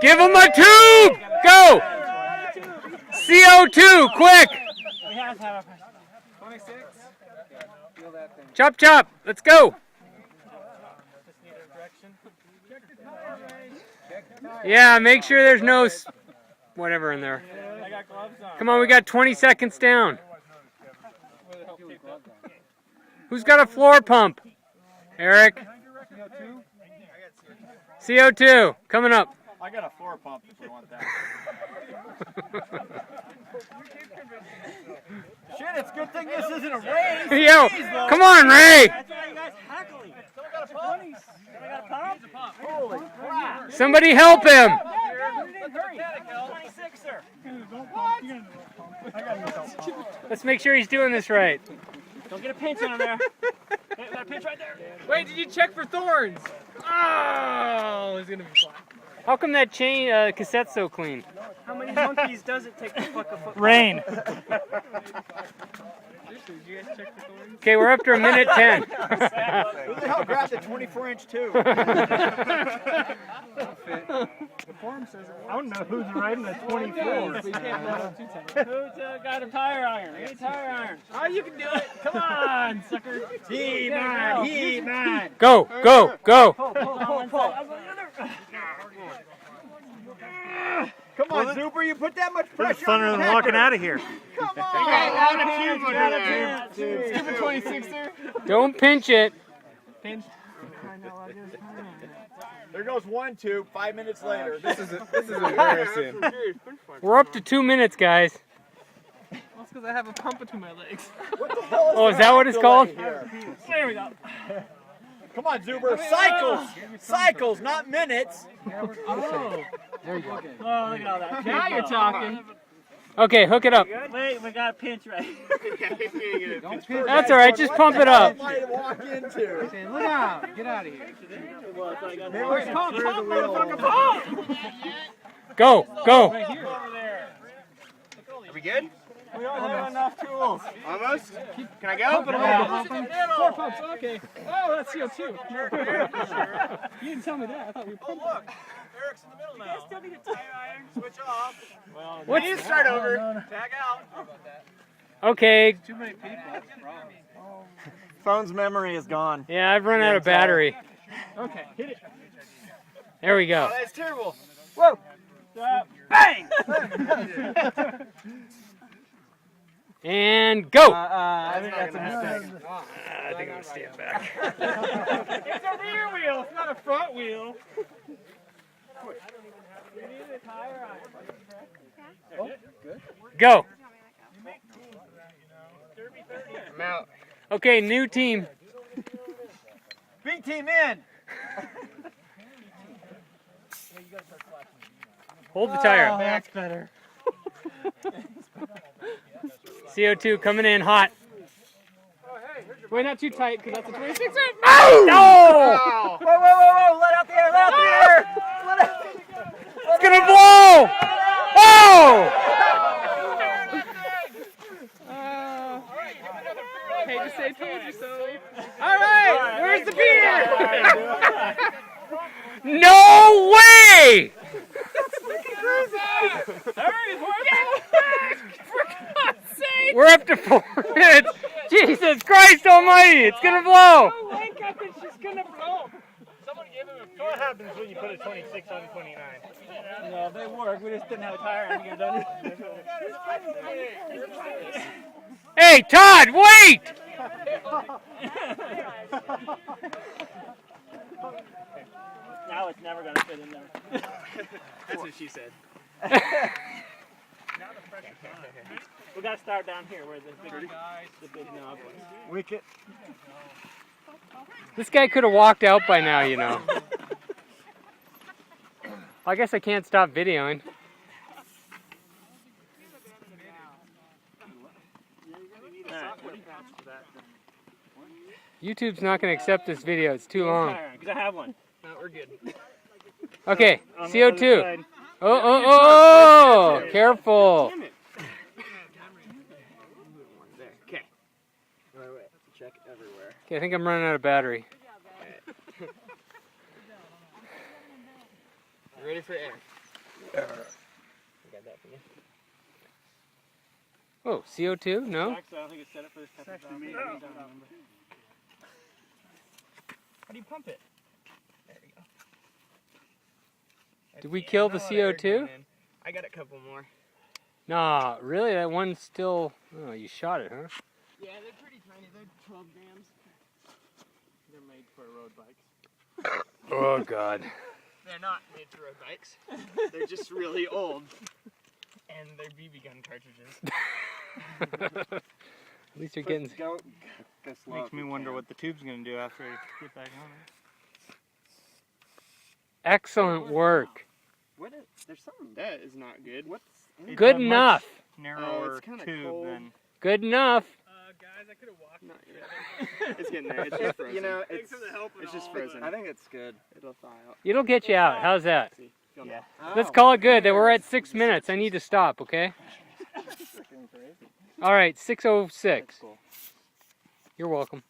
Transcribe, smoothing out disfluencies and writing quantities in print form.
Give him a tube! Go! CO2, quick! 26. Chop, chop, let's go! Yeah, make sure there's no whatever in there. Come on, we got 20 seconds down. Who's got a floor pump? Eric? CO2, coming up. I got a floor pump if you want that. Shit, it's a good thing this isn't a race. Yo, come on, Ray. That's why you guys haggling. Someone got a pump? Someone got a pump? Holy crap. Somebody help him. Let's make sure he's doing this right. Don't get a pinch on him there. Hey, got a pinch right there. Wait, did you check for thorns? Oh, it's gonna be fun. How come that chain cassette's so clean? How many monkeys does it take to fuck a football? Rain. Did you guys check for thorns? Okay, we're up to a minute 10. Who the hell grabbed the 24-inch tube? The form says it. I don't know who's riding the 24. Who's Got a tire iron? We need tire iron. Oh, you can do it. Come on, sucker. He man. Go, go, go. Pull. Come on, Zuber, you put that much pressure on the than walking out of here. Come on. Stupid 26er. Don't pinch it. Pinch. There goes one tube, 5 minutes later. This is embarrassing. We're up to 2 minutes, guys. That's because I have a pump between my legs. What the hell is Oh, is that what it's called? here? There we go. Come on, Zuber. Cycles. Cycles, not minutes. Oh. There you go. Oh, look at all that. Now you're talking. Okay, hook it up. Wait, we got a pinch right. That's all right, just pump it up. Walk into. Look out. Get out of here. Pump, motherfucker, pump. Go, go. Right here. Are we good? We don't have enough tools. Almost? Can I go? Four pumps, okay. Oh, that's CO2. You didn't tell me that. I thought we were pumping. Look, Eric's in the middle now. You still need a tire iron. Switch off. Well, What? We need to start over. tag out. Okay. Too many people. That's the problem. Phone's memory is gone. Yeah, I've run out of battery. Okay, hit it. There we go. Oh, that's terrible. Whoa. Bang! And go. I think that's a mistake. I think I'm gonna stand back. It's a rear wheel. It's not a front wheel. You need a tire iron. Go. I'm out. Okay, new team. B team in. Hold the tire. That's better. CO2 coming in hot. Wait, not too tight, because that's a 26er. No! Whoa. Let out the air. Let out the air. It's gonna blow! Oh! Hey, just say told you so. All right, where's the beer? No way! We're up to 4 minutes. Jesus Christ Almighty! It's gonna blow. Wake up! It's just gonna blow. Someone give him a. So what happens when you put a 26 on a 29? No, they work. We just didn't have a tire iron to get it done. Hey, Todd, wait! Now it's never gonna fit in there. That's what she said. We gotta start down here where the big knob was. Wicket. This guy could have walked out by now, you know. I guess I can't stop videoing. YouTube's not going to accept this video. It's too long. Because I have one. No, we're good. Okay, CO2. Oh, careful. Okay. Wait. Check everywhere. Okay, I think I'm running out of battery. You ready for air? got that for you. Oh, CO2? No? Actually, I don't think it's set up for this type of job. How do you pump it? There you go. Did we kill the Not a lot of air CO2? going in. I got a couple more. Nah, really? That one's still... Oh, you shot it, huh? Yeah, they're pretty tiny. They're 12 grams. They're made for road bikes. Oh, God. They're not made for road bikes. They're just really old. And they're BB gun cartridges. At least you're getting... Go slow. Makes me wonder what the tube's gonna do after I get back on it. Excellent work. What is, there's something. That is not good. What's It's Good a much enough. Narrower it's kinda tube cold. than. Good enough. Guys, I could have walked. Not yet. It's getting there. It's just frozen. You know, Thanks for the help and it's just all, frozen. but- I think it's good. It'll thaw out. It'll get you out. How's that? See, feel Yeah. Let's call it good. That we're at 6 minutes. I need to stop, okay? Freaking crazy. All right, 6:06. Cool. You're welcome.